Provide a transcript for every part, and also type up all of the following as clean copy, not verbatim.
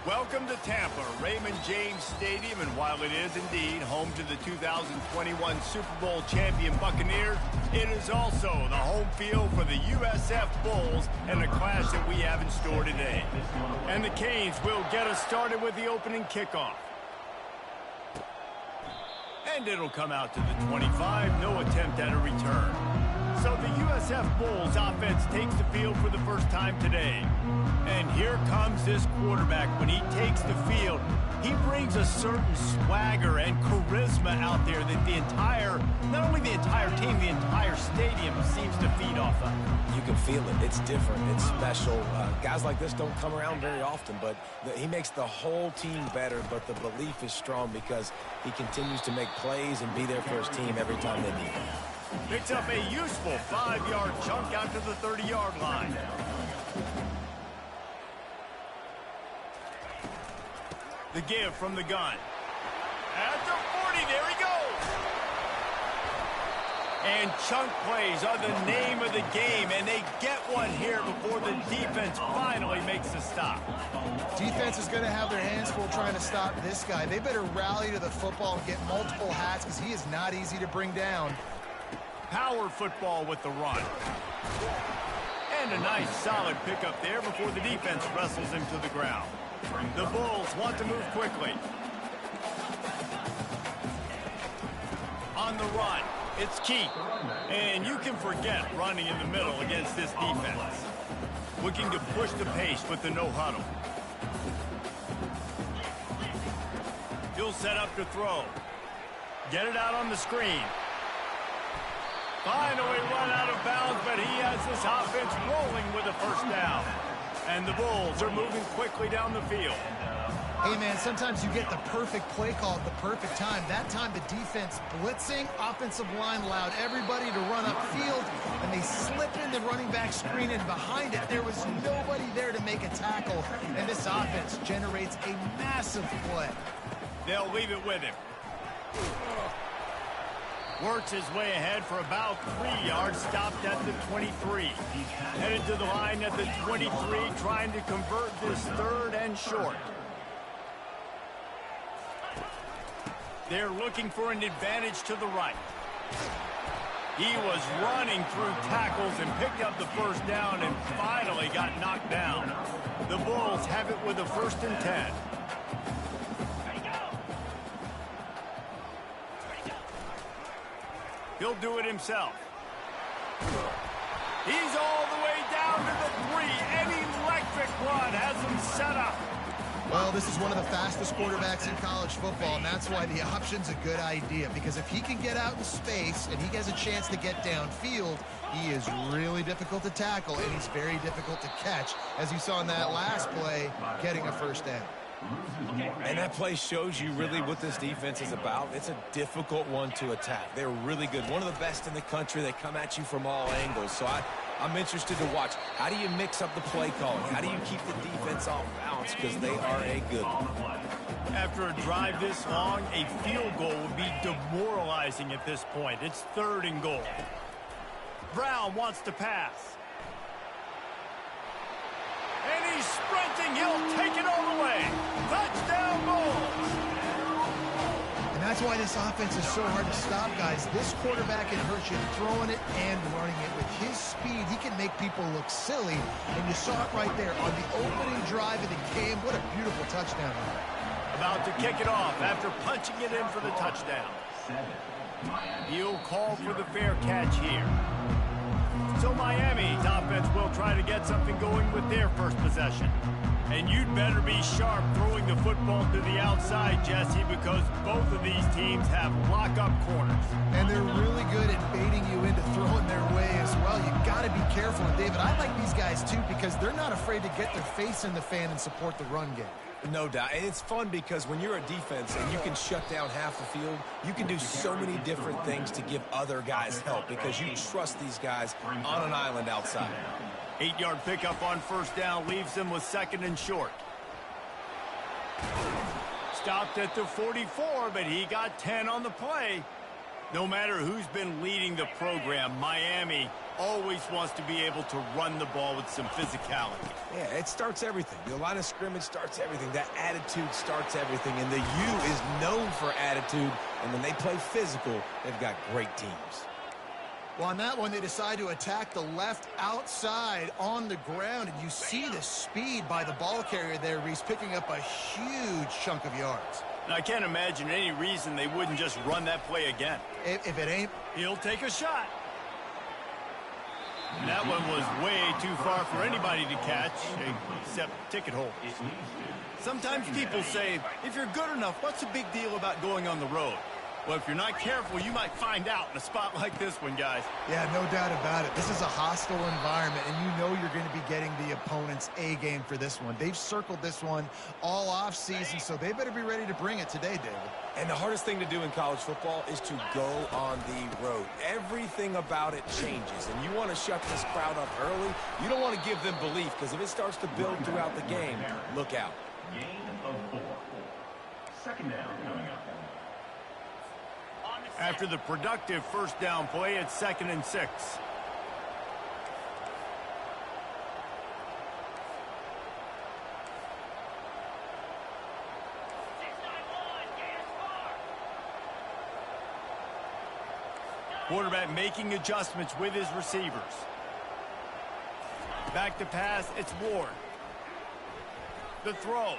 Welcome to Tampa, Raymond James Stadium, and while it is indeed home to the 2021 Super Bowl champion Buccaneers, it is also the home field for the USF Bulls and the clash that we have in store today. And the Canes will get us started with the opening kickoff. And it'll come out to the 25, no attempt at a return. So the USF Bulls offense takes the field for the first time today. And here comes this quarterback. When he takes the field, he brings a certain swagger and charisma out there that the entire, not only the entire team, the entire stadium seems to feed off of. You can feel it. It's different. It's special. Guys like this don't come around very often, but he makes the whole team better, but the belief is strong because he continues to make plays and be there for his team every time they need him. Picks up a useful 5-yard chunk out to the 30-yard line. The give from the gun. At the 40, there he goes. And chunk plays are the name of the game, and they get one here before the defense finally makes the stop. Defense is going to have their hands full trying to stop this guy. They better rally to the football and get multiple hats because he is not easy to bring down. Power football with the run. And a nice solid pickup there before the defense wrestles him to the ground. The Bulls want to move quickly. On the run, it's Keith. And you can forget running in the middle against this defense. Looking to push the pace with the no huddle. He'll set up to throw. Get it out on the screen. Finally run out of bounds, but he has this offense rolling with a first down. And the Bulls are moving quickly down the field. Hey, man, sometimes you get the perfect play call at the perfect time. That time the defense blitzing, offensive line allowed everybody to run upfield, and they slip in the running back screen, and behind it there was nobody there to make a tackle, and this offense generates a massive play. They'll leave it with him. Works his way ahead for about 3 yards, stopped at the 23. Headed to the line at the 23, trying to convert this third and short. They're looking for an advantage to the right. He was running through tackles and picked up the first down and finally got knocked down. The Bulls have it with a 1st and 10. He'll do it himself. He's all the way down to the 3. An electric run has him set up. Well, this is one of the fastest quarterbacks in college football, and that's why the option's a good idea. Because if he can get out in space and he has a chance to get downfield, he is really difficult to tackle, and he's very difficult to catch, as you saw in that last play, getting a first down. And that play shows you really what this defense is about. It's a difficult one to attack. They're really good. One of the best in the country. They come at you from all angles. So I'm interested to watch. How do you mix up the play calling? How do you keep the defense off balance? Because they are a good one. After a drive this long, a field goal would be demoralizing at this point. It's 3rd and goal. Brown wants to pass. And he's sprinting. He'll take it all the way. Touchdown, Bulls. And that's why this offense is so hard to stop, guys. This quarterback can hurt you throwing it and running it. With his speed, he can make people look silly. And you saw it right there on the opening drive of the game. What a beautiful touchdown. About to kick it off after punching it in for the touchdown. He'll call for the fair catch here. So Miami's offense will try to get something going with their first possession. And you'd better be sharp throwing the football to the outside, Jesse, because both of these teams have lock-up corners. And they're really good at baiting you into throwing their way as well. You got to be careful. And David, I like these guys too because they're not afraid to get their face in the fan and support the run game. No doubt. And it's fun because when you're a defense and you can shut down half the field, you can do so many different things to give other guys help because you trust these guys on an island outside. 8-yard pickup on first down leaves them with 2nd and short. Stopped at the 44, but he got 10 on the play. No matter who's been leading the program, Miami always wants to be able to run the ball with some physicality. Yeah, it starts everything. The line of scrimmage starts everything. That attitude starts everything. And the U is known for attitude. And when they play physical, they've got great teams. Well, on that one, they decide to attack the left outside on the ground. And you see the speed by the ball carrier there, Reese, picking up a huge chunk of yards. Now, I can't imagine any reason they wouldn't just run that play again. If it ain't, he'll take a shot. And that one was way too far for anybody to catch, except ticket holders. Sometimes people say, if you're good enough, what's the big deal about going on the road? Well, if you're not careful, you might find out in a spot like this one, guys. Yeah, no doubt about it. This is a hostile environment, and you know you're going to be getting the opponent's A game for this one. They've circled this one all off season, so they better be ready to bring it today, David. And the hardest thing to do in college football is to go on the road. Everything about it changes, and you want to shut this crowd up early. You don't want to give them belief, because if it starts to build throughout the game, look out. Gain of 4. Second down coming up. After the productive first down play, it's 2nd and 6. Quarterback making adjustments with his receivers. Back to pass, it's Ward. The throw.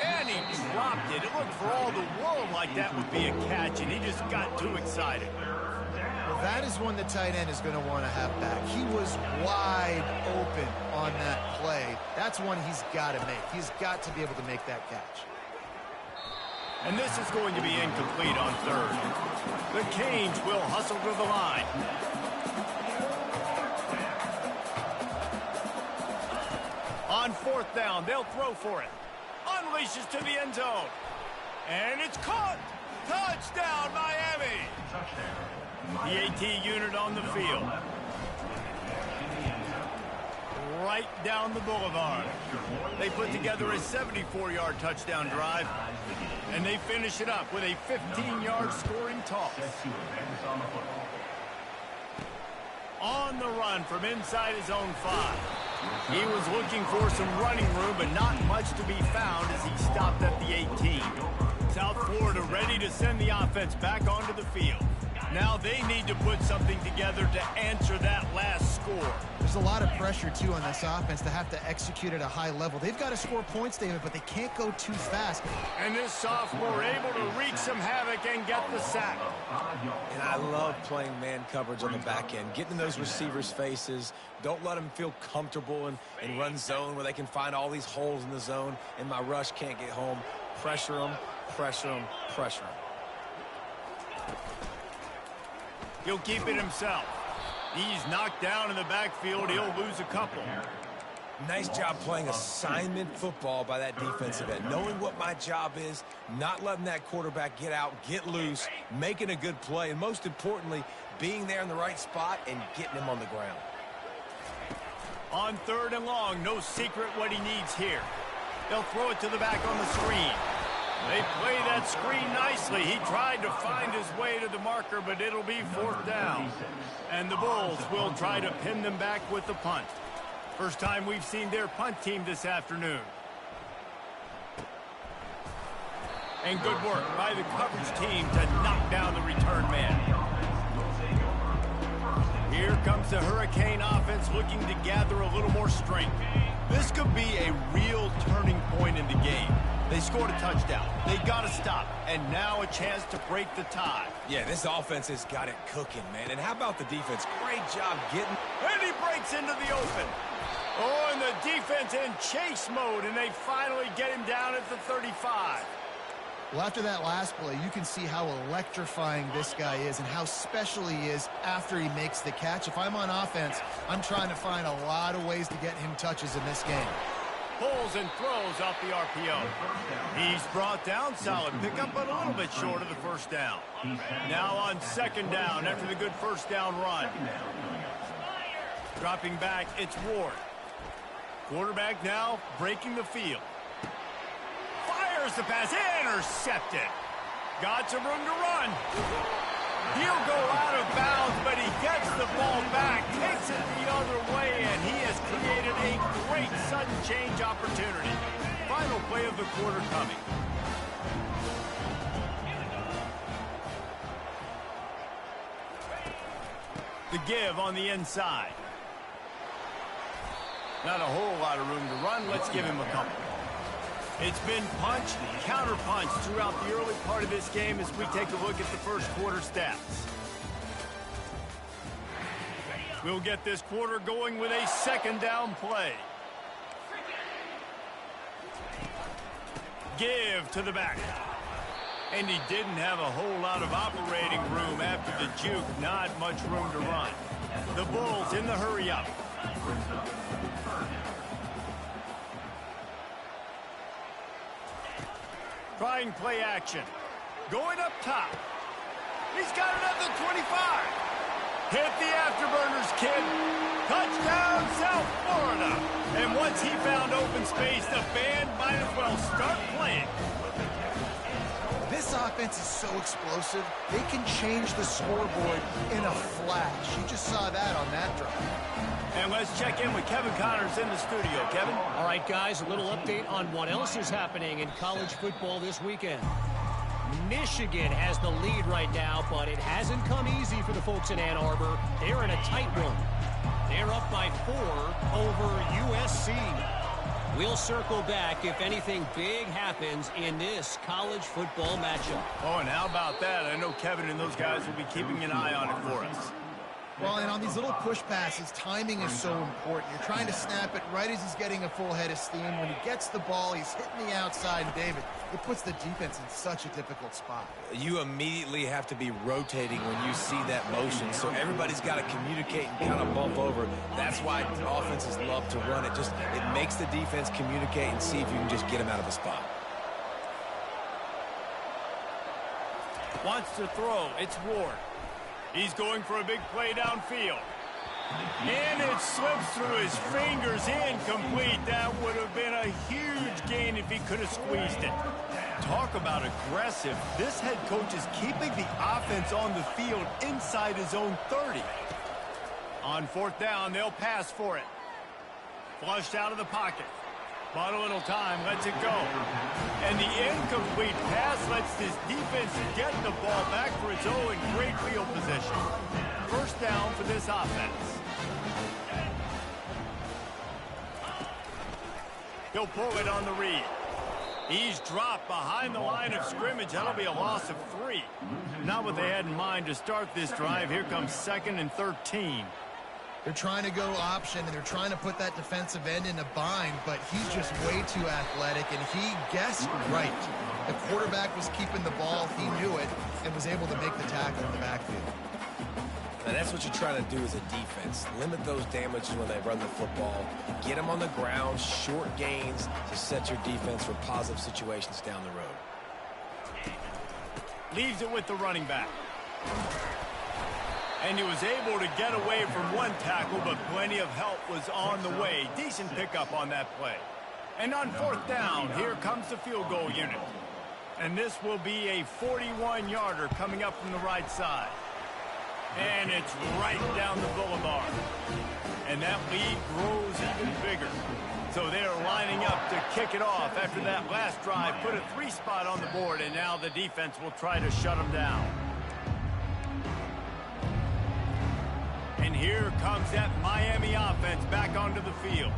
And he dropped it. It looked for all the world like that would be a catch, and he just got too excited. Well, that is one the tight end is going to want to have back. He was wide open on that play. That's one he's got to make. He's got to be able to make that catch. And this is going to be incomplete on 3rd. The Canes will hustle to the line. On 4th down, they'll throw for it. Unleashes to the end zone. And it's caught. Touchdown, Miami. The AT unit on the field. Right down the boulevard. They put together a 74-yard touchdown drive. And they finish it up with a 15-yard scoring toss. On the run from inside his own 5. He was looking for some running room, but not much to be found as he stopped at the 18. South Florida ready to send the offense back onto the field. Now they need to put something together to answer that last score. There's a lot of pressure, too, on this offense to have to execute at a high level. They've got to score points, David, but they can't go too fast. And this sophomore able to wreak some havoc and get the sack. And I love playing man coverage on the back end, getting in those receivers' faces. Don't let them feel comfortable and run zone where they can find all these holes in the zone, and my rush can't get home. Pressure them, pressure them, pressure them. He'll keep it himself. He's knocked down in the backfield. He'll lose a couple. Nice job playing assignment football by that defensive end. Knowing what my job is, not letting that quarterback get out, get loose, making a good play, and most importantly, being there in the right spot and getting him on the ground. On 3rd and long, no secret what he needs here. They'll throw it to the back on the screen. They play that screen nicely. He tried to find his way to the marker, but it'll be 4th down. And the Bulls will try to pin them back with the punt. First time we've seen their punt team this afternoon. And good work by the coverage team to knock down the return man. Here comes the Hurricane offense looking to gather a little more strength. This could be a real turning point in the game. They scored a touchdown. They got to stop. And now a chance to break the tie. Yeah, this offense has got it cooking, man. And how about the defense? Great job getting. And he breaks into the open. Oh, and the defense in chase mode, and they finally get him down at the 35. Well, after that last play, you can see how electrifying this guy is and how special he is after he makes the catch. If I'm on offense, I'm trying to find a lot of ways to get him touches in this game. Pulls and throws off the RPO. He's brought down, solid pickup, but a little bit short of the first down. Now on 2nd down after the good first down run. Dropping back, it's Ward. Quarterback now breaking the field. Fires the pass, intercepted. Got some room to run. He'll go out of bounds, but he gets the ball back, takes it the other way, and he has created a great sudden change opportunity. Final play of the quarter coming. The give on the inside. Not a whole lot of room to run. Let's give him a couple. It's been punch, counter-punch throughout the early part of this game as we take a look at the first quarter stats. We'll get this quarter going with a second down play. Give to the back. And he didn't have a whole lot of operating room after the juke. Not much room to run. The Bulls in the hurry-up. Trying play action. Going up top. He's got another 25. Hit the afterburners, kid. Touchdown, South Florida. And once he found open space, the band might as well start playing. This offense is so explosive, they can change the scoreboard in a flash. You just saw that on that drive. And let's check in with Kevin Connors in the studio. Kevin? All right, guys, a little update on what else is happening in college football this weekend. Michigan has the lead right now, but it hasn't come easy for the folks in Ann Arbor. They're in a tight one. They're up by 4 over USC. We'll circle back if anything big happens in this college football matchup. Oh, and how about that? I know Kevin and those guys will be keeping an eye on it for us. Well, and on these little push passes, timing is so important. You're trying to snap it right as he's getting a full head of steam. When he gets the ball, he's hitting the outside, and David, it puts the defense in such a difficult spot. You immediately have to be rotating when you see that motion, so everybody's got to communicate and kind of bump over. That's why offenses love to run it. It makes the defense communicate and see if you can just get them out of a spot. Wants to throw. It's Ward. He's going for a big play downfield. And it slips through his fingers, incomplete. That would have been a huge gain if he could have squeezed it. Talk about aggressive. This head coach is keeping the offense on the field inside his own 30. On fourth down, they'll pass for it. Flushed out of the pocket. Bought a little time, lets it go. And the incomplete pass lets this defense get the ball back for its own great field position. First down for this offense. He'll pull it on the read. He's dropped behind the line of scrimmage. That'll be a loss of 3. Not what they had in mind to start this drive. Here comes 2nd and 13. They're trying to go option, and they're trying to put that defensive end in a bind, but he's just way too athletic, and he guessed right. The quarterback was keeping the ball. He knew it and was able to make the tackle in the backfield. And that's what you're trying to do as a defense. Limit those damages when they run the football. Get them on the ground, short gains to set your defense for positive situations down the road. Leaves it with the running back. And he was able to get away from one tackle, but plenty of help was on the way. Decent pickup on that play. And on fourth down, here comes the field goal unit. And this will be a 41-yarder coming up from the right side. And it's right down the boulevard. And that lead grows even bigger. So they're lining up to kick it off after that last drive. Put a 3 spot on the board, and now the defense will try to shut them down. And here comes that Miami offense back onto the field.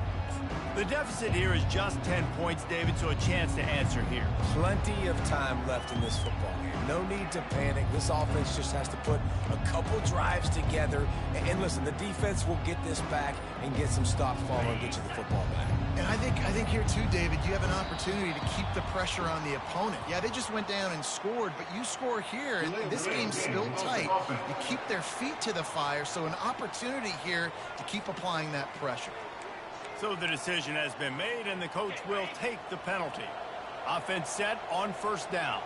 The deficit here is just 10 points, David, so a chance to answer here. Plenty of time left in this football game. No need to panic. This offense just has to put a couple drives together. And listen, the defense will get this back and get some stop follow and get you the football back. And I think here too, David, you have an opportunity to keep the pressure on the opponent. Yeah, they just went down and scored, but you score here, and this game's still tight. You keep their feet to the fire, so an opportunity here to keep applying that pressure. So the decision has been made, and the coach will take the penalty. Offense set on first down.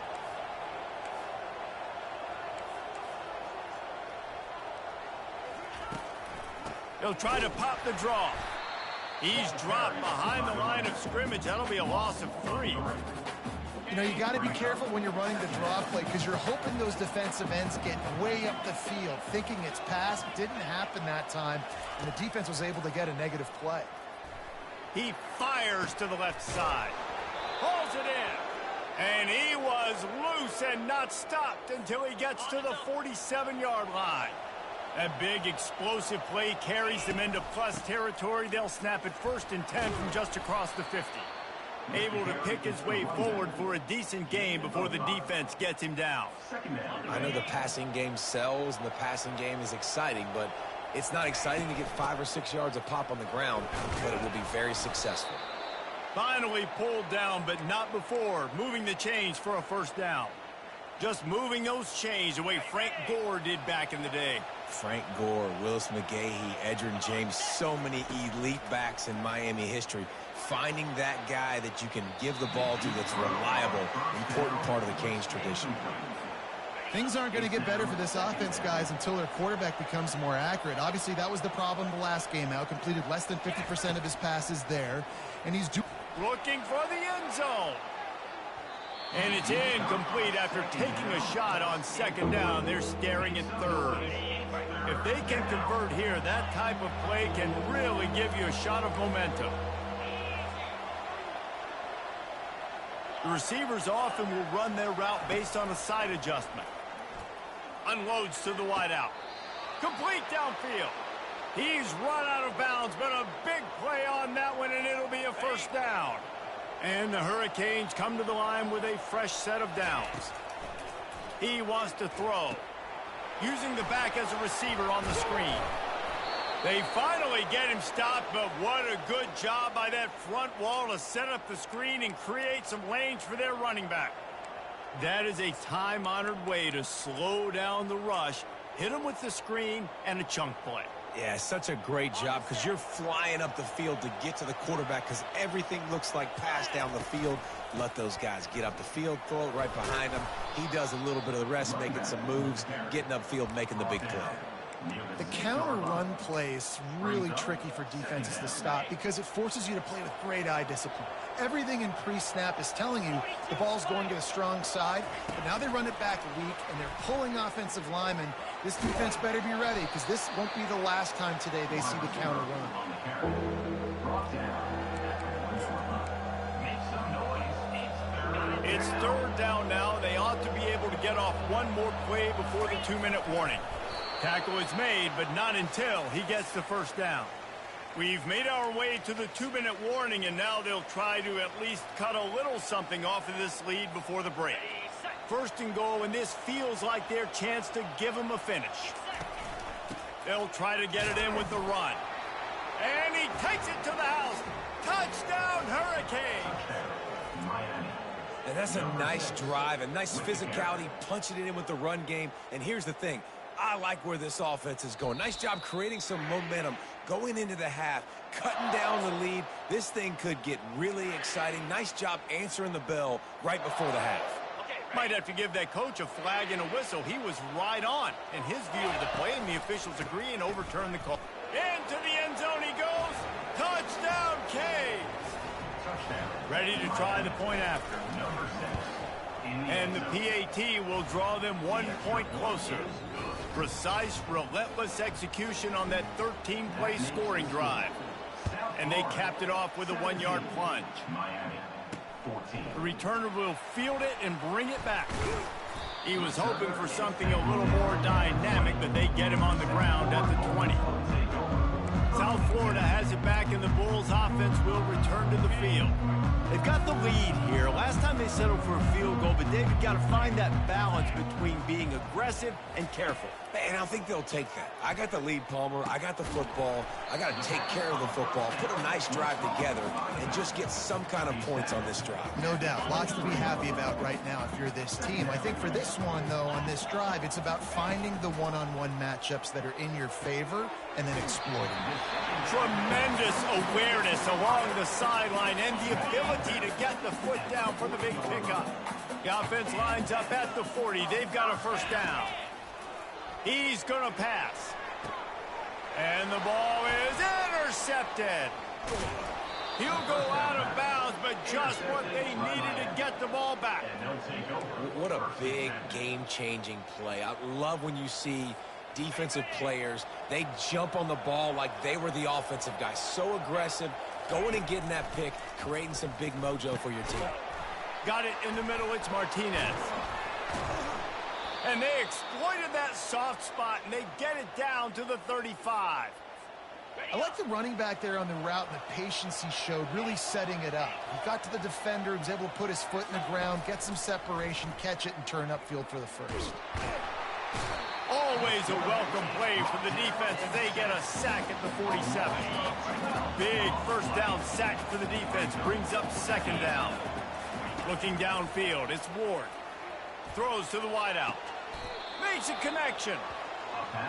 He'll try to pop the draw. He's dropped behind the line of scrimmage. That'll be a loss of 3. You know, you got to be careful when you're running the draw play because you're hoping those defensive ends get way up the field, thinking it's pass. Didn't happen that time, and the defense was able to get a negative play. He fires to the left side. Pulls it in. And he was loose and not stopped until he gets to the 47-yard line. That big explosive play carries them into plus territory. They'll snap it 1st and 10 from just across the 50. Able to pick his way forward for a decent game before the defense gets him down. I know the passing game sells and the passing game is exciting, but it's not exciting to get 5 or 6 yards a pop on the ground, but it will be very successful. Finally pulled down, but not before moving the chains for a 1st down. Just moving those chains the way Frank Gore did back in the day. Frank Gore, Willis McGahee, Edgerrin James, so many elite backs in Miami history. Finding that guy that you can give the ball to that's reliable, important part of the Canes tradition. Things aren't going to get better for this offense, guys, until their quarterback becomes more accurate. Obviously, that was the problem the last game out. Completed less than 50% of his passes there. And he's looking for the end zone. And it's incomplete after taking a shot on 2nd down. They're staring at 3rd. If they can convert here, that type of play can really give you a shot of momentum. The receivers often will run their route based on a side adjustment. Unloads to the wideout. Complete downfield. He's run out of bounds, but a big play on that one, and it'll be a 1st down. And the Hurricanes come to the line with a fresh set of downs. He wants to throw. Using the back as a receiver on the screen. They finally get him stopped, but what a good job by that front wall to set up the screen and create some lanes for their running back. That is a time-honored way to slow down the rush, hit him with the screen, and a chunk play. Yeah, such a great job because you're flying up the field to get to the quarterback because everything looks like pass down the field. Let those guys get up the field, throw it right behind him. He does a little bit of the rest, making some moves, getting upfield, making the big play. The counter run play is really tricky for defenses to stop because it forces you to play with great eye discipline. Everything in pre-snap is telling you the ball's going to the strong side, but now they run it back weak and they're pulling offensive linemen. This defense better be ready because this won't be the last time today they see the counter run. It's 3rd down now. They ought to be able to get off one more play before the 2-minute warning. Tackle is made, but not until he gets the 1st down. We've made our way to the 2-minute warning, and now they'll try to at least cut a little something off of this lead before the break. 1st and goal, and this feels like their chance to give them a finish. They'll try to get it in with the run. And he takes it to the house. Touchdown, Hurricane! And that's a nice drive, a nice physicality, punching it in with the run game. And here's the thing. I like where this offense is going. Nice job creating some momentum, going into the half, cutting down the lead. This thing could get really exciting. Nice job answering the bell right before the half. Might have to give that coach a flag and a whistle. He was right on in his view of the play, and the officials agree and overturn the call. Into the end zone he goes. Touchdown, Canes. Ready to try the point after. And the PAT will draw them 1 point closer. Precise, relentless execution on that 13-play scoring drive. And they capped it off with a 1-yard plunge. The returner will field it and bring it back. He was hoping for something a little more dynamic, but they get him on the ground at the 20. South Florida has it back, and the Bulls offense will return to the field. They've got the lead here. Last time they settled for a field goal, but David got to find that balance between being aggressive and careful. And I think they'll take that. I got the lead, Palmer. I got the football. I got to take care of the football, put a nice drive together, and just get some kind of points on this drive. No doubt. Lots to be happy about right now if you're this team. I think for this one, though, on this drive, it's about finding the one-on-one matchups that are in your favor and then exploiting them. Tremendous awareness along the sideline and the ability to get the foot down for the big pickup. The offense lines up at the 40. They've got a 1st down. He's going to pass. And the ball is intercepted. He'll go out of bounds, but just what they needed to get the ball back. What a big game-changing play. I love when you see defensive players, they jump on the ball like they were the offensive guy. So aggressive, going and getting that pick, creating some big mojo for your team. Got it in the middle, it's Martinez. And they exploited that soft spot, and they get it down to the 35. I like the running back there on the route and the patience he showed, really setting it up. He got to the defender, was able to put his foot in the ground, get some separation, catch it, and turn upfield for the first. Always a welcome play for the defense as they get a sack at the 47. Big first down sack for the defense, brings up second down. Looking downfield, it's Ward. Throws to the wideout. Makes a connection.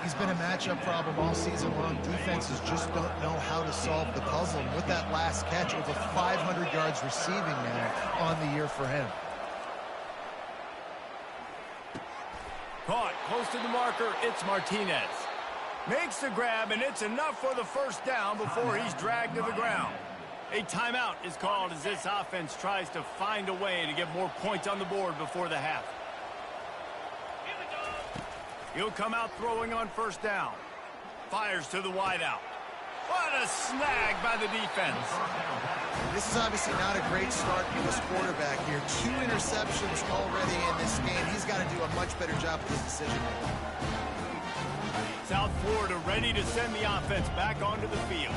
He's been a matchup problem all season long. Defenses just don't know how to solve the puzzle. And with that last catch, over 500 yards receiving now on the year for him. Caught close to the marker, it's Martinez. Makes the grab, and it's enough for the first down before he's dragged to the ground. A timeout is called as this offense tries to find a way to get more points on the board before the half. He'll come out throwing on first down. Fires to the wideout. What a snag by the defense. This is obviously not a great start for this quarterback here. 2 interceptions already in this game. He's got to do a much better job with his decision-making. South Florida ready to send the offense back onto the field.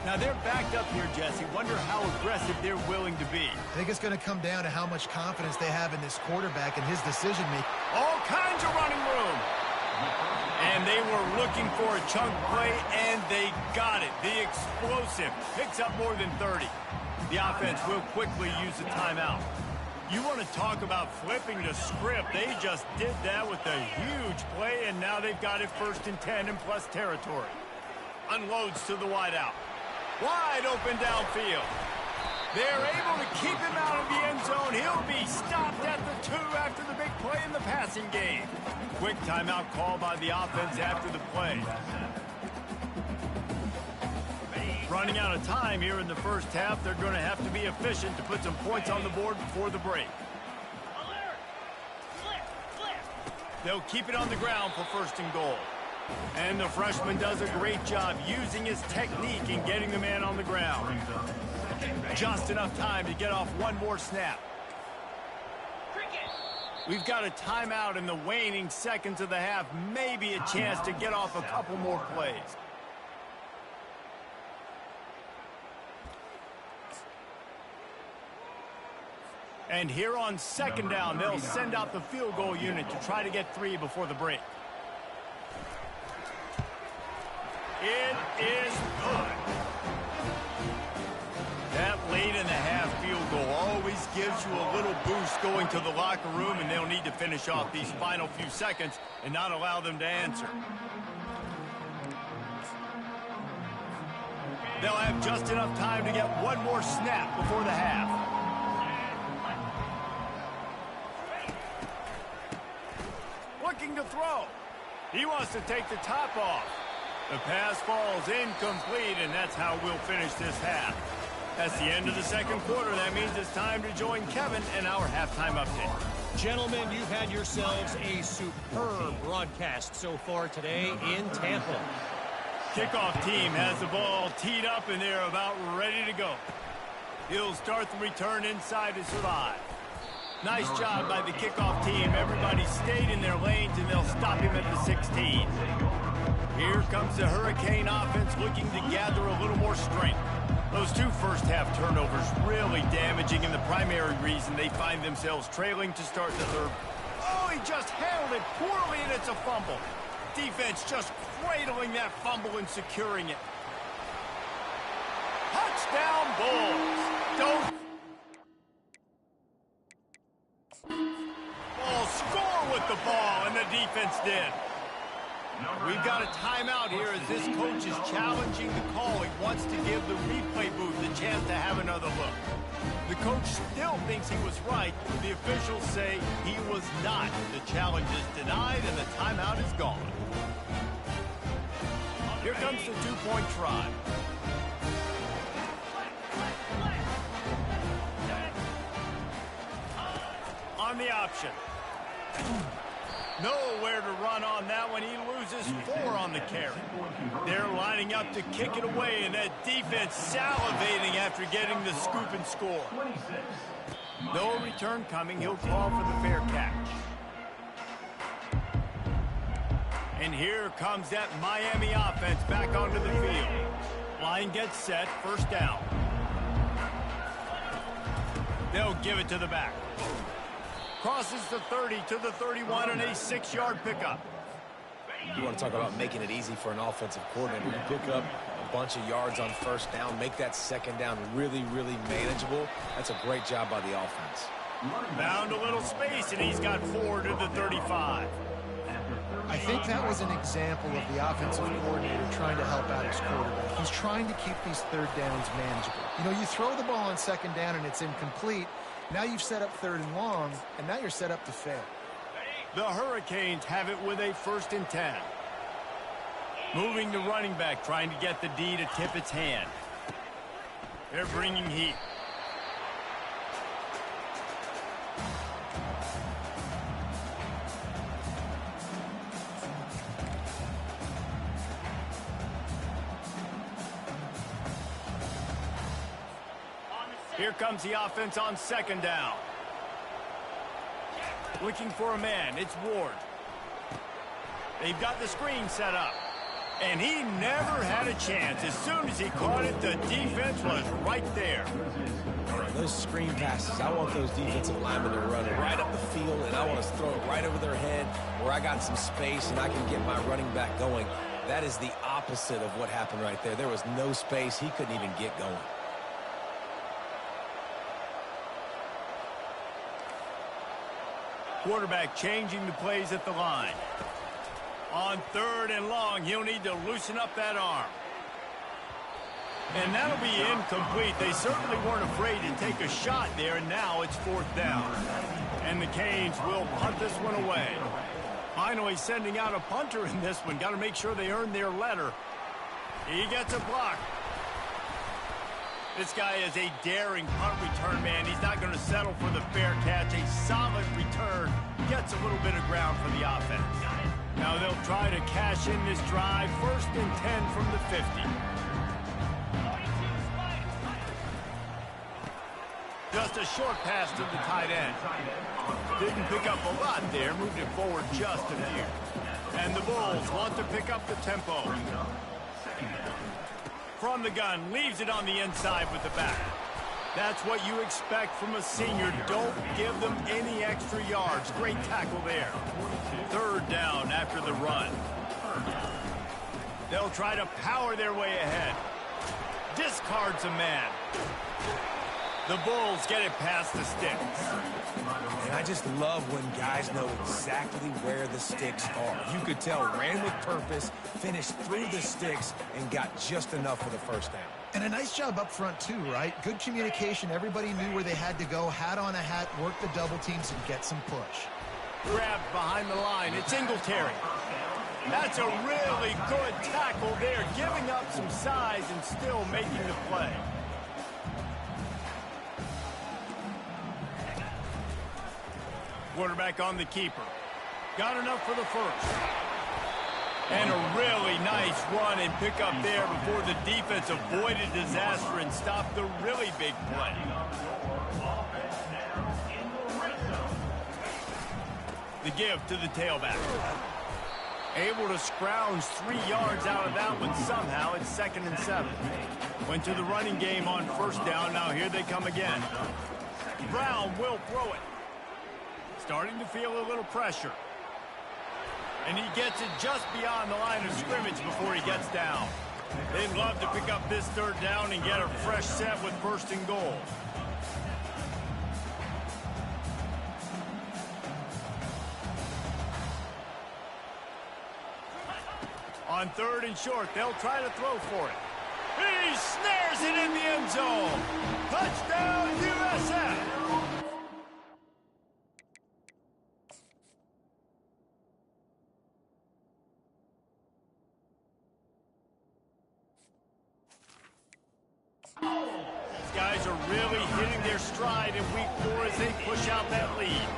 Now they're backed up here, Jesse. Wonder how aggressive they're willing to be. I think it's going to come down to how much confidence they have in this quarterback and his decision-making. All kinds of running room. And they were looking for a chunk play, and they got it. The explosive picks up more than 30. The offense will quickly use the timeout. You want to talk about flipping the script. They just did that with a huge play, and now they've got it 1st and 10 in plus territory. Unloads to the wideout. Wide open downfield. They're able to keep him out of the end zone. He'll be stopped at the 2 after the big play in the passing game. Quick timeout call by the offense after the play. Running out of time here in the first half. They're going to have to be efficient to put some points on the board before the break. They'll keep it on the ground for 1st and goal. And the freshman does a great job using his technique and getting the man on the ground. Just enough time to get off one more snap. We've got a timeout in the waning seconds of the half. Maybe a chance to get off a couple more plays. And here on 2nd down, they'll send out the field goal unit to try to get 3 before the break. It is good. That late in the half field goal always gives you a little boost going to the locker room, and they'll need to finish off these final few seconds and not allow them to answer. They'll have just enough time to get one more snap before the half. Looking to throw. He wants to take the top off. The pass falls incomplete, and that's how we'll finish this half. That's the end of the 2nd quarter. That means it's time to join Kevin in our halftime update. Gentlemen, you've had yourselves a superb broadcast so far today in Tampa. Kickoff team has the ball teed up, and they're about ready to go. He'll start the return inside to survive. Nice job by the kickoff team. Everybody stayed in their lanes, and they'll stop him at the 16. Here comes the Hurricane offense looking to gather a little more strength. Those 2 first-half turnovers really damaging, and the primary reason they find themselves trailing to start the 3rd. Oh, he just handled it poorly, and it's a fumble. Defense just cradling that fumble and securing it. Touchdown, Bulls. Don't score with the ball, and the defense did. We've got a timeout here as this coach is challenging the call. He wants to give the replay booth a chance to have another look. The coach still thinks he was right. The officials say he was not. The challenge is denied, and the timeout is gone. Here comes the 2-point try. on the option. Nowhere to run on that one. He loses 4 on the carry. They're lining up to kick it away, and that defense salivating after getting the scoop and score. No return coming. He'll call for the fair catch. And here comes that Miami offense back onto the field. Line gets set, first down. They'll give it to the back. Crosses the 30 to the 31 and a 6-yard pickup. You want to talk about making it easy for an offensive coordinator. You pick up a bunch of yards on first down, make that second down really, really manageable. That's a great job by the offense. Found a little space, and he's got 4 to the 35. I think that was an example of the offensive coordinator trying to help out his quarterback. He's trying to keep these third downs manageable. You know, you throw the ball on second down and it's incomplete. Now you've set up third and long, and now you're set up to fail. The Hurricanes have it with a 1st and 10. Moving the running back, trying to get the D to tip its hand. They're bringing heat. Here comes the offense on second down. Looking for a man. It's Ward. They've got the screen set up. And he never had a chance. As soon as he caught it, the defense was right there. Those screen passes, I want those defensive linemen to run right up the field, and I want to throw it right over their head where I got some space and I can get my running back going. That is the opposite of what happened right there. There was no space. He couldn't even get going. Quarterback changing the plays at the line. On 3rd and long, he'll need to loosen up that arm. And that'll be incomplete. They certainly weren't afraid to take a shot there, and now it's 4th down. And the Canes will punt this one away. Finally sending out a punter in this one. Got to make sure they earn their letter. He gets a block. This guy is a daring punt return man. He's not going to settle for the fair catch. A solid return. Gets a little bit of ground for the offense. Now they'll try to cash in this drive. 1st and 10 from the 50. Just a short pass to the tight end. Didn't pick up a lot there. Moved it forward just a few. And the Bulls want to pick up the tempo. From the gun, leaves it on the inside with the back. That's what you expect from a senior. Don't give them any extra yards. Great tackle there. 3rd down after the run. They'll try to power their way ahead. Discards a man. The Bulls get it past the sticks. And I just love when guys know exactly where the sticks are. You could tell ran with purpose, finished through the sticks, and got just enough for the 1st down. And a nice job up front, too, right? Good communication. Everybody knew where they had to go. Hat on a hat, work the double teams, and get some push. Grabbed behind the line. It's Singletary. That's a really good tackle there, giving up some size and still making the play. Quarterback on the keeper. Got enough for the 1st. And a really nice run and pick up there before the defense avoided disaster and stopped the really big play. The give to the tailback. Able to scrounge 3 yards out of that one somehow. It's 2nd and 7. Went to the running game on 1st down. Now here they come again. Brown will throw it. Starting to feel a little pressure. And he gets it just beyond the line of scrimmage before he gets down. They'd love to pick up this 3rd down and get a fresh set with 1st and goal. On 3rd and short, they'll try to throw for it. He snares it in the end zone. Touchdown, USA! These guys are really hitting their stride in week 4 as they push out that lead.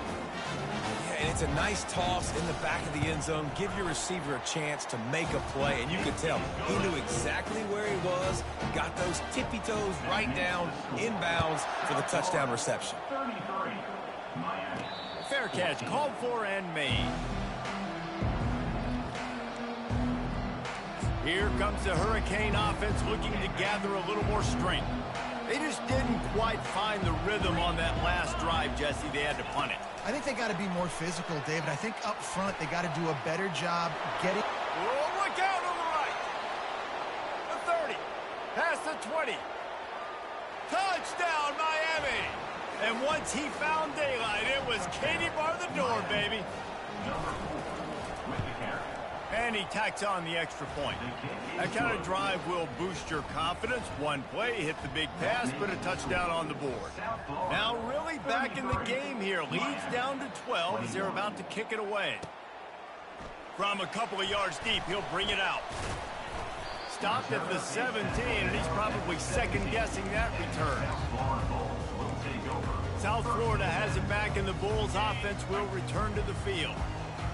Yeah, and it's a nice toss in the back of the end zone. Give your receiver a chance to make a play, and you can tell he knew exactly where he was, got those tippy toes right down, inbounds for the touchdown reception. Fair catch called for and made. Here comes the Hurricane offense looking to gather a little more strength. They just didn't quite find the rhythm on that last drive, Jesse. They had to punt it. I think they got to be more physical, David. I think up front they got to do a better job getting... Oh, look out on the right. The 30. Past the 20. Touchdown, Miami. And once he found daylight, it was Katie bar the door, baby. And he tacks on the extra point. That kind of drive will boost your confidence. One play, hit the big pass, put a touchdown on the board. Now really back in the game here. Leads down to 12 as they're about to kick it away. From a couple of yards deep, he'll bring it out. Stopped at the 17, and he's probably second-guessing that return. South Florida has it back, and the Bulls offense will return to the field.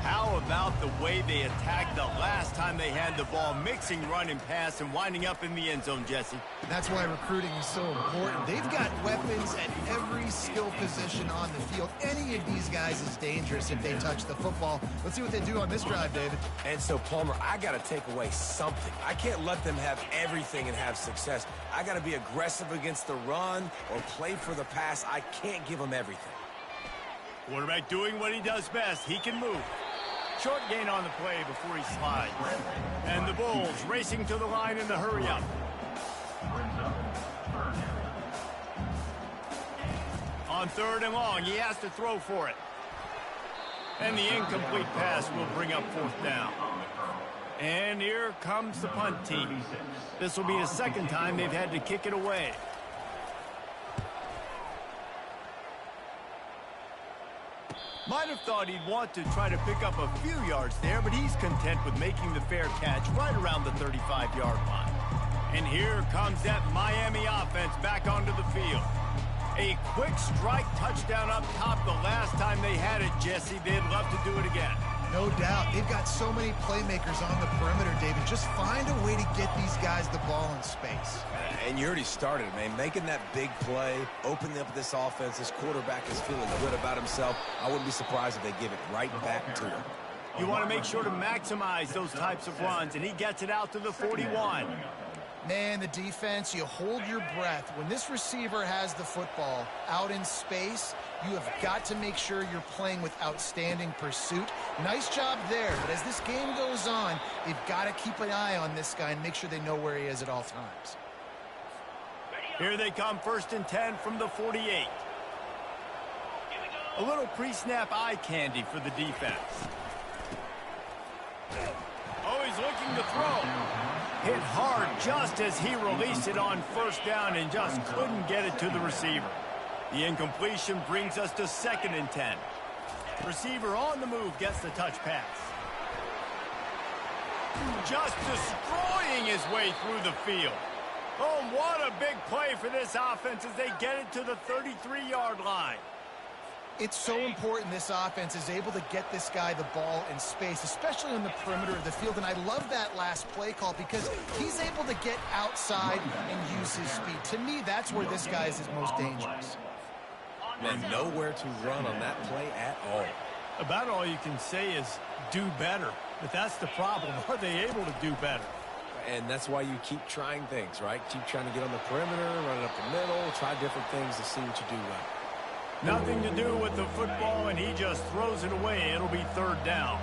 How about the way they attacked the last time they had the ball, mixing run and pass and winding up in the end zone, Jesse? That's why recruiting is so important. They've got weapons at every skill position on the field. Any of these guys is dangerous if they touch the football. Let's see what they do on this drive, David. And so, Palmer, I got to take away something. I can't let them have everything and have success. I got to be aggressive against the run or play for the pass. I can't give them everything. Quarterback doing what he does best. He can move. Short gain on the play before he slides. And the Bulls racing to the line in the hurry-up. On 3rd and long, he has to throw for it. And the incomplete pass will bring up 4th down. And here comes the punt team. This will be the second time they've had to kick it away. Might have thought he'd want to try to pick up a few yards there, but he's content with making the fair catch right around the 35-yard line. And here comes that Miami offense back onto the field. A quick strike touchdown up top the last time they had it, Jesse. They'd love to do it again. No doubt. They've got so many playmakers on the perimeter, David. Just find a way to get these guys the ball in space. And you already started, man. Making that big play, opening up this offense. This quarterback is feeling good about himself. I wouldn't be surprised if they give it right back to him. You want to make sure to maximize those types of runs, and he gets it out to the 41. Man, the defense, you hold your breath. When this receiver has the football out in space, you have got to make sure you're playing with outstanding pursuit. Nice job there, but as this game goes on, they've got to keep an eye on this guy and make sure they know where he is at all times. Here they come, 1st and 10 from the 48. A little pre-snap eye candy for the defense. Oh, he's looking to throw. Hit hard just as he released it on 1st down and just couldn't get it to the receiver. The incompletion brings us to 2nd and 10. Receiver on the move gets the touch pass. Just destroying his way through the field. Oh, what a big play for this offense as they get it to the 33-yard line. It's so important this offense is able to get this guy the ball in space, especially on the perimeter of the field. And I love that last play call because he's able to get outside and use his speed. To me, that's where this guy is his most dangerous. And nowhere to run on that play at all. About all you can say is do better. But that's the problem. Are they able to do better? And that's why you keep trying things, right? Keep trying to get on the perimeter, run it up the middle, try different things to see what you do well. Nothing to do with the football, and he just throws it away. It'll be 3rd down.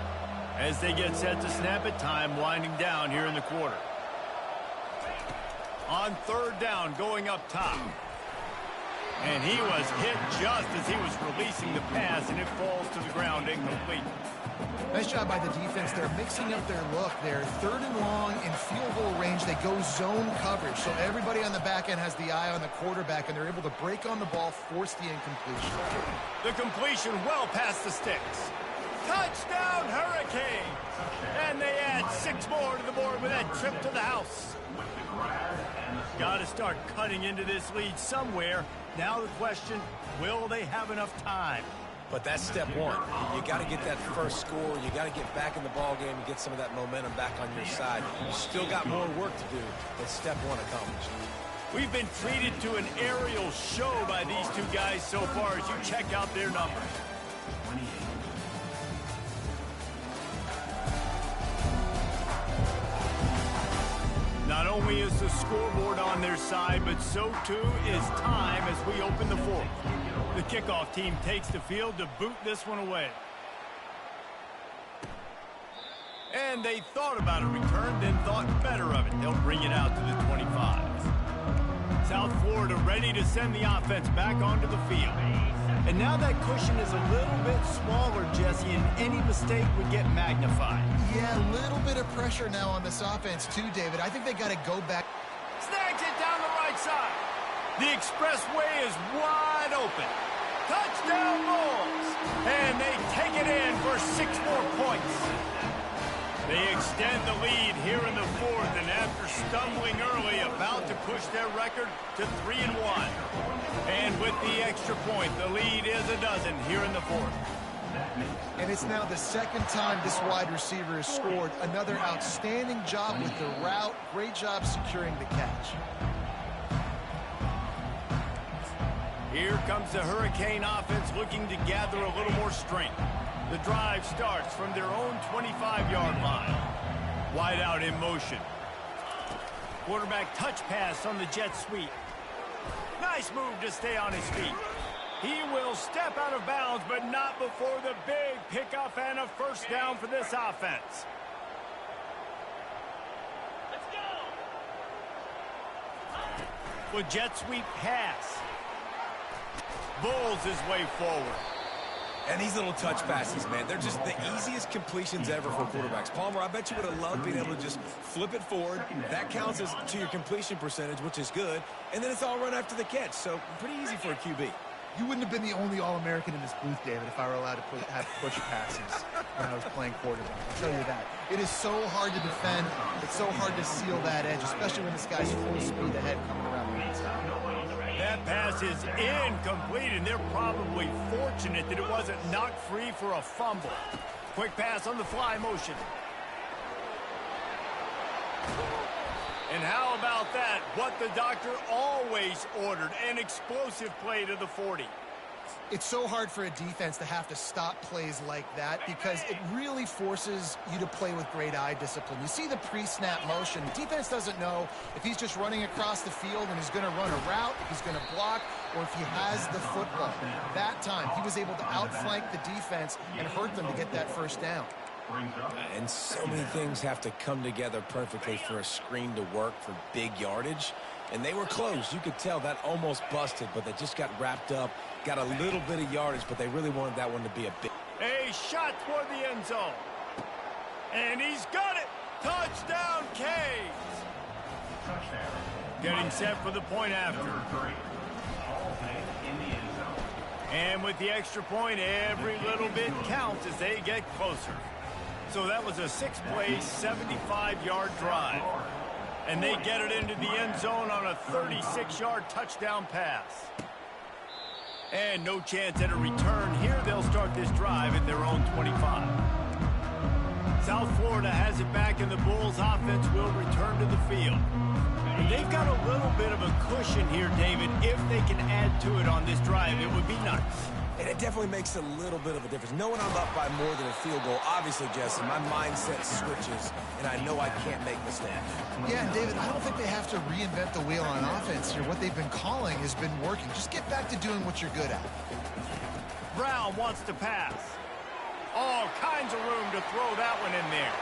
As they get set to snap it, time winding down here in the quarter. On 3rd down, going up top. And he was hit just as he was releasing the pass, and it falls to the ground incomplete. Nice job by the defense. They're mixing up their look. They're 3rd and long in field goal range. They go zone coverage. So everybody on the back end has the eye on the quarterback, and they're able to break on the ball, force the incompletion. The completion well past the sticks. Touchdown, Hurricanes! And they add 6 more to the board with that trip to the house. Got to start cutting into this lead somewhere. Now the question, will they have enough time? But that's step one. You got to get that first score. You got to get back in the ball game and get some of that momentum back on your side. You still got more work to do, but step one accomplished. We've been treated to an aerial show by these two guys so far as you check out their numbers. 28. Not only is the scoreboard on their side, but so too is time as we open the fourth. The kickoff team takes the field to boot this one away. And they thought about a return, then thought better of it. They'll bring it out to the 25. South Florida ready to send the offense back onto the field. And now that cushion is a little bit smaller, Jesse, and any mistake would get magnified. Yeah, a little bit of pressure now on this offense too, David. I think they got to go back. Snags it down the right side. The expressway is wide open. Touchdown Bulls! And they take it in for 6 more points. They extend the lead here in the fourth, and after stumbling early, about to push their record to 3-1. And with the extra point, the lead is a dozen here in the fourth. And it's now the second time this wide receiver has scored. Another outstanding job with the route. Great job securing the catch. Here comes the Hurricane offense looking to gather a little more strength. The drive starts from their own 25-yard line. Wide out in motion. Quarterback touch pass on the jet sweep. Nice move to stay on his feet. He will step out of bounds, but not before the big pickup and a first down for this offense. Let's go! With jet sweep pass. Bulls his way forward. And these little touch passes, man, they're just the easiest completions ever for quarterbacks. Palmer, I bet you would have loved being able to just flip it forward. That counts as to your completion percentage, which is good. And then it's all run after the catch. So pretty easy for a QB. You wouldn't have been the only All-American in this booth, David, if I were allowed to have push passes when I was playing quarterback. I'll tell you that. It is so hard to defend. It's so hard to seal that edge, especially when this guy's full speed ahead coming around the inside. That pass is incomplete, and they're probably fortunate that it wasn't knocked free for a fumble. Quick pass on the fly motion. And how about that? What the doctor always ordered, an explosive play to the 40. It's so hard for a defense to have to stop plays like that because it really forces you to play with great eye discipline. You see the pre-snap motion. The defense doesn't know if he's just running across the field and he's going to run a route, if he's going to block, or if he has the football. That time, he was able to outflank the defense and hurt them to get that first down. And so many things have to come together perfectly for a screen to work for big yardage. And they were close. You could tell that almost busted, but they just got wrapped up, got a little bit of yardage, but they really wanted that one to be a big. A shot toward the end zone. And he's got it. Touchdown, Canes. Getting set for the point after. And with the extra point, every little bit counts as they get closer. So that was a 6-play, 75-yard drive. And they get it into the end zone on a 36-yard touchdown pass. And no chance at a return here. They'll start this drive at their own 25. South Florida has it back, and the Bulls offense will return to the field. And they've got a little bit of a cushion here, David. If they can add to it on this drive, it would be nice. And it definitely makes a little bit of a difference. Knowing I'm up by more than a field goal, obviously, Jesse, my mindset switches, and I know I can't make mistakes. Yeah, and David, I don't think they have to reinvent the wheel on offense here. What they've been calling has been working. Just get back to doing what you're good at. Brown wants to pass. All kinds of room to throw that one in there.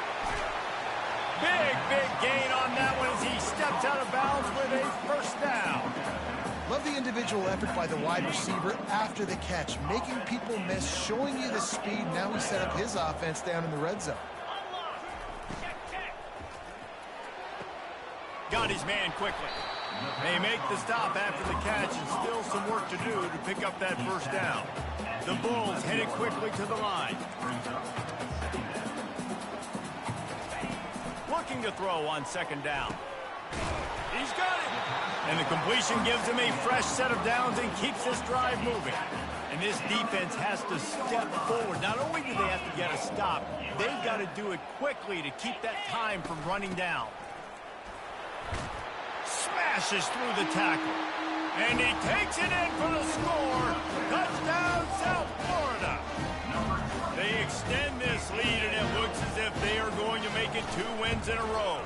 Big gain on that one as he steps out of bounds with a first down. Love the individual effort by the wide receiver after the catch, making people miss, showing you the speed. Now he set up his offense down in the red zone. Got his man quickly. They make the stop after the catch, and still some work to do to pick up that first down. The Bulls headed quickly to the line. Looking to throw on second down. He's got it. And the completion gives him a fresh set of downs and keeps this drive moving. And this defense has to step forward. Not only do they have to get a stop, they've got to do it quickly to keep that time from running down. Smashes through the tackle. And he takes it in for the score. Touchdown, South Florida. They extend this lead, and it looks as if they are going to make it 2 wins in a row.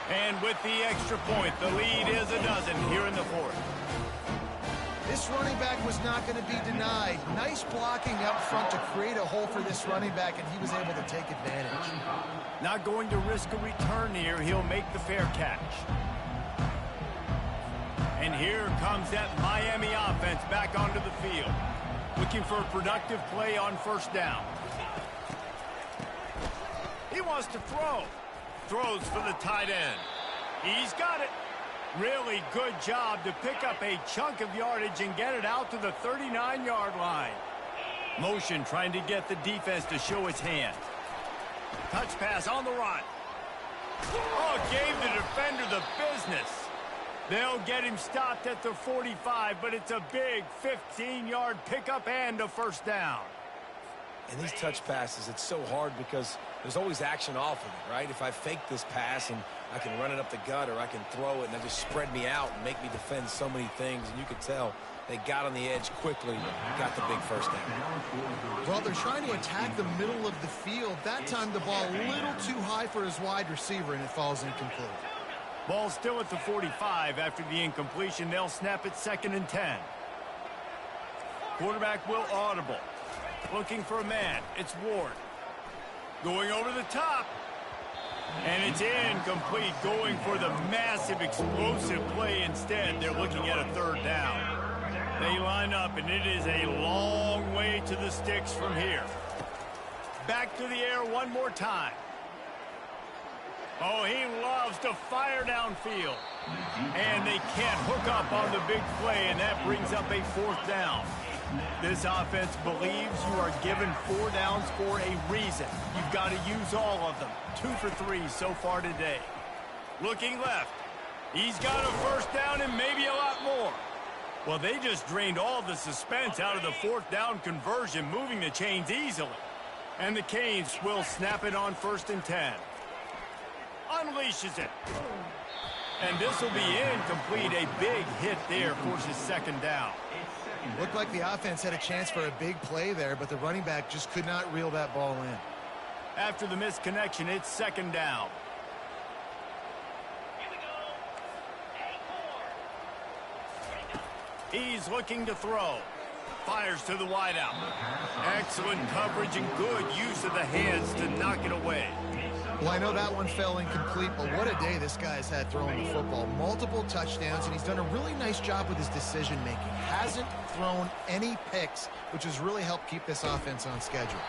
And with the extra point, the lead is a dozen here in the 4th. This running back was not going to be denied. Nice blocking up front to create a hole for this running back, and he was able to take advantage. Not going to risk a return here. He'll make the fair catch. And here comes that Miami offense back onto the field. Looking for a productive play on first down. He wants to throw. Throws for the tight end. He's got it. Really good job to pick up a chunk of yardage and get it out to the 39-yard line. Motion trying to get the defense to show its hand. Touch pass on the run. Oh, gave the defender the business. They'll get him stopped at the 45, but it's a big 15-yard pickup and a first down. And these touch passes, it's so hard because there's always action off of it, right? If I fake this pass and I can run it up the gut, or I can throw it and they just spread me out and make me defend so many things. And you could tell they got on the edge quickly, got the big first down. Well, they're trying to attack the middle of the field. That time the ball a little too high for his wide receiver, and it falls incomplete. Ball still at the 45 after the incompletion. They'll snap it 2nd and 10. Quarterback will audible. Looking for a man. It's Ward. Going over the top. And it's incomplete. Going for the massive explosive play instead. They're looking at a 3rd down. They line up, and it is a long way to the sticks from here. Back to the air one more time. Oh, he loves to fire downfield. And they can't hook up on the big play, and that brings up a 4th down. This offense believes you are given 4 downs for a reason. You've got to use all of them. 2 for 3 so far today. Looking left. He's got a first down and maybe a lot more. Well, they just drained all the suspense out of the 4th down conversion, moving the chains easily. And the Canes will snap it on 1st and 10. Unleashes it. And this will be incomplete. A big hit there forces 2nd down. Looked like the offense had a chance for a big play there, but the running back just could not reel that ball in. After the missed connection, it's 2nd down. He's looking to throw. Fires to the wideout. Excellent coverage and good use of the hands to knock it away. Well, I know that one fell incomplete, but what a day this guy's had throwing the football. Multiple touchdowns, and he's done a really nice job with his decision-making. Hasn't thrown any picks, which has really helped keep this offense on schedule.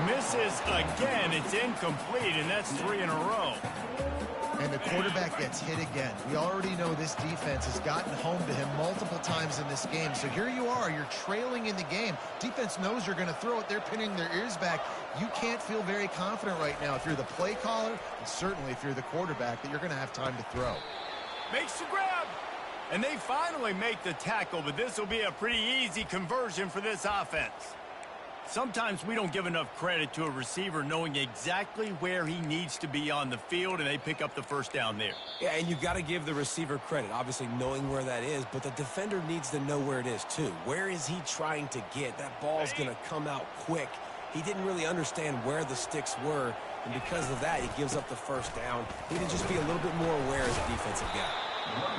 Misses again. It's incomplete, and that's 3 in a row. And the quarterback gets hit again. We already know this defense has gotten home to him multiple times in this game. So here you are. You're trailing in the game. Defense knows you're going to throw it. They're pinning their ears back. You can't feel very confident right now if you're the play caller, and certainly if you're the quarterback, that you're going to have time to throw. Makes the grab. And they finally make the tackle, but this will be a pretty easy conversion for this offense. Sometimes we don't give enough credit to a receiver knowing exactly where he needs to be on the field, and they pick up the first down there. Yeah, and you got to give the receiver credit, obviously knowing where that is, but the defender needs to know where it is too. Where is he trying to get? That ball's going to come out quick. He didn't really understand where the sticks were, and because of that, he gives up the first down. He needs to just be a little bit more aware as a defensive guy.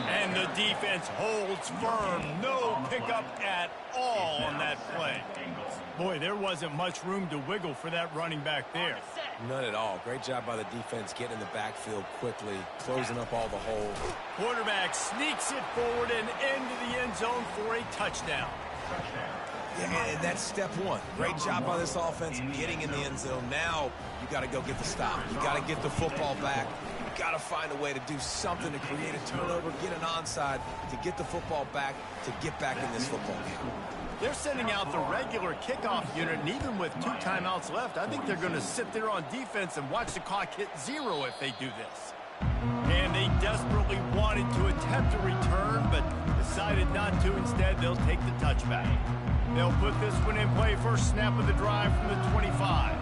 And the defense holds firm. No pickup at all on that play. Boy, there wasn't much room to wiggle for that running back there. None at all. Great job by the defense getting in the backfield quickly, closing up all the holes. Quarterback sneaks it forward and into the end zone for a touchdown. Yeah, and that's step one. Great job by this offense getting in the end zone. Now you got to go get the stop. You got to get the football back. You got to find a way to do something to create a turnover, get an onside, to get the football back, to get back in this football game. They're sending out the regular kickoff unit, and even with 2 timeouts left, I think they're going to sit there on defense and watch the clock hit 0 if they do this. And they desperately wanted to attempt a return, but the decided not to. Instead, they'll take the touchback. They'll put this one in play. First snap of the drive from the 25.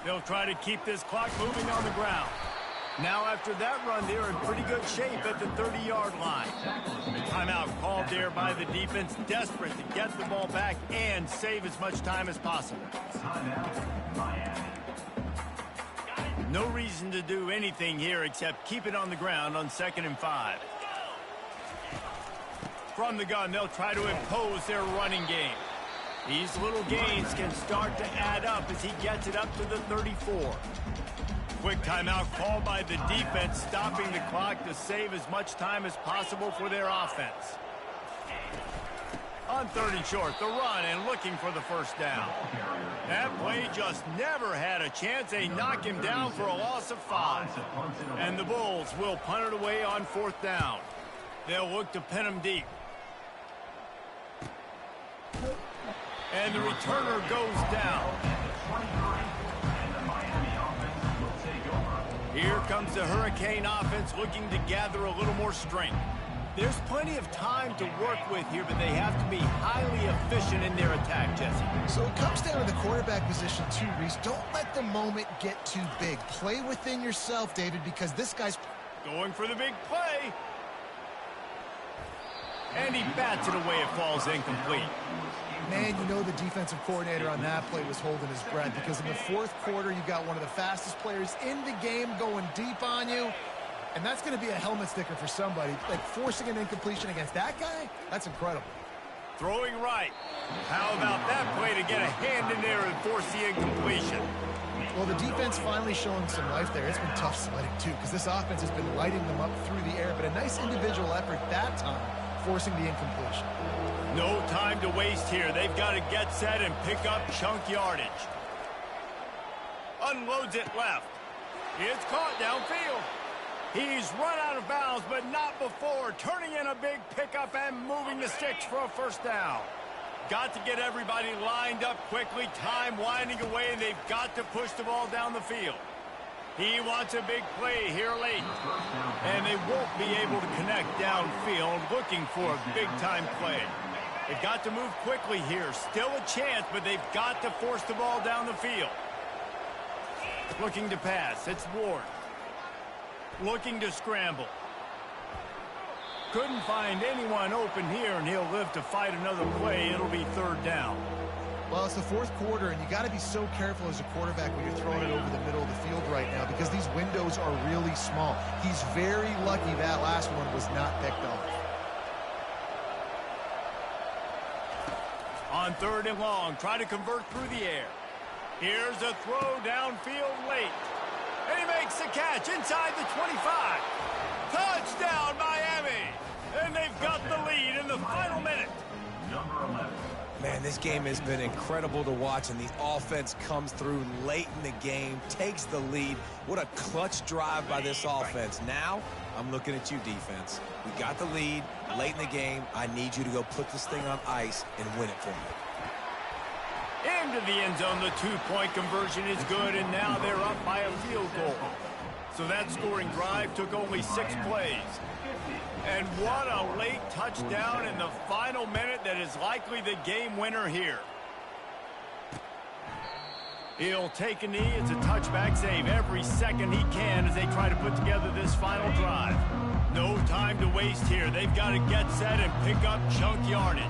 They'll try to keep this clock moving on the ground. Now after that run, they're in pretty good shape at the 30-yard line. The timeout called there by the defense, desperate to get the ball back and save as much time as possible. No reason to do anything here except keep it on the ground on 2nd and 5. From the gun, they'll try to impose their running game. These little gains can start to add up as he gets it up to the 34. Quick timeout called by the defense, stopping the clock to save as much time as possible for their offense. On 3rd and short, the run and looking for the first down. That play just never had a chance. They knock him down for a loss of 5. And the Bulls will punt it away on 4th down. They'll look to pin him deep. And the returner goes down. Here comes the Hurricane offense looking to gather a little more strength. There's plenty of time to work with here, but they have to be highly efficient in their attack, Jesse. So it comes down to the quarterback position too, Reese. Don't let the moment get too big. Play within yourself, David, because this guy's going for the big play. And he bats it away. It falls incomplete. Man, you know the defensive coordinator on that play was holding his breath, because in the 4th quarter, you got one of the fastest players in the game going deep on you. And that's going to be a helmet sticker for somebody. Like, forcing an incompletion against that guy, that's incredible. Throwing right. How about that play to get a hand in there and force the incompletion? Well, the defense finally showing some life there. It's been tough sledding, too, because this offense has been lighting them up through the air. But a nice individual effort that time, forcing the incompletion. No time to waste here. They've got to get set and pick up chunk yardage. Unloads it left. It's caught downfield. He's run out of bounds, but not before turning in a big pickup and moving the sticks for a first down. Got to get everybody lined up quickly. Time winding away, and they've got to push the ball down the field. He wants a big play here late. And they won't be able to connect downfield, looking for a big-time play. They've got to move quickly here. Still a chance, but they've got to force the ball down the field. Looking to pass. It's Ward. Looking to scramble. Couldn't find anyone open here, and he'll live to fight another play. It'll be 3rd down. Well, it's the 4th quarter, and you got to be so careful as a quarterback when you're throwing it over the middle of the field right now, because these windows are really small. He's very lucky that last one was not picked off. On 3rd and long, try to convert through the air. Here's a throw downfield late. And he makes the catch inside the 25. Touchdown, Miami! And they've got the lead in the final minute. Number 11. Man, this game has been incredible to watch, and the offense comes through late in the game, takes the lead. What a clutch drive by this offense. Now, I'm looking at you, defense. We got the lead late in the game. I need you to go put this thing on ice and win it for me. Into the end zone, the 2-point conversion is good, and now they're up by a field goal. So that scoring drive took only 6 plays. And what a late touchdown in the final minute that is likely the game winner here. He'll take a knee. It's a touchback save every second he can as they try to put together this final drive. No time to waste here. They've got to get set and pick up chunk yardage.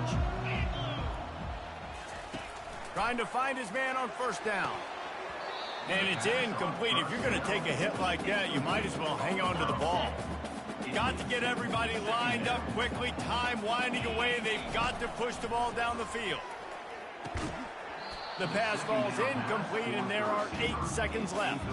Trying to find his man on 1st down. And it's incomplete. If you're going to take a hit like that, you might as well hang on to the ball. Got to get everybody lined up quickly. Time winding away. They've got to push the ball down the field. The pass falls incomplete, and there are 8 seconds left.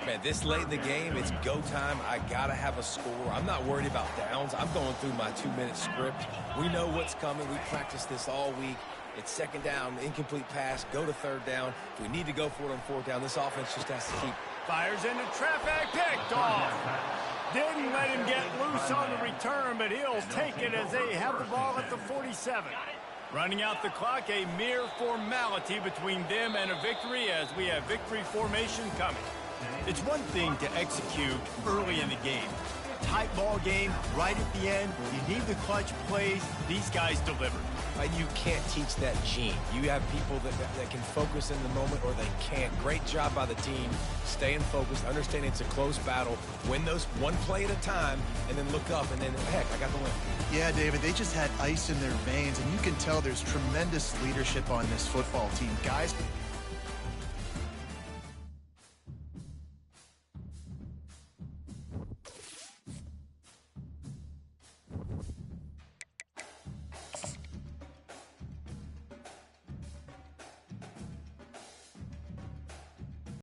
Man, this late in the game, it's go time. I got to have a score. I'm not worried about downs. I'm going through my 2-minute script. We know what's coming. We practiced this all week. It's 2nd down, incomplete pass, go to 3rd down. If we need to go for it on 4th down, this offense just has to keep. Fires into traffic, picked off. Didn't let him get loose on the return, but he'll take it as they have the ball at the 47. Running out the clock, a mere formality between them and a victory as we have victory formation coming. It's one thing to execute early in the game. Tight ball game, right at the end, you need the clutch plays. These guys deliver. You can't teach that gene. You have people that can focus in the moment or they can't. Great job by the team, staying focused, understanding it's a close battle, win those one play at a time, and then look up, and then, heck, I got the win. Yeah, David, they just had ice in their veins, and you can tell there's tremendous leadership on this football team. Guys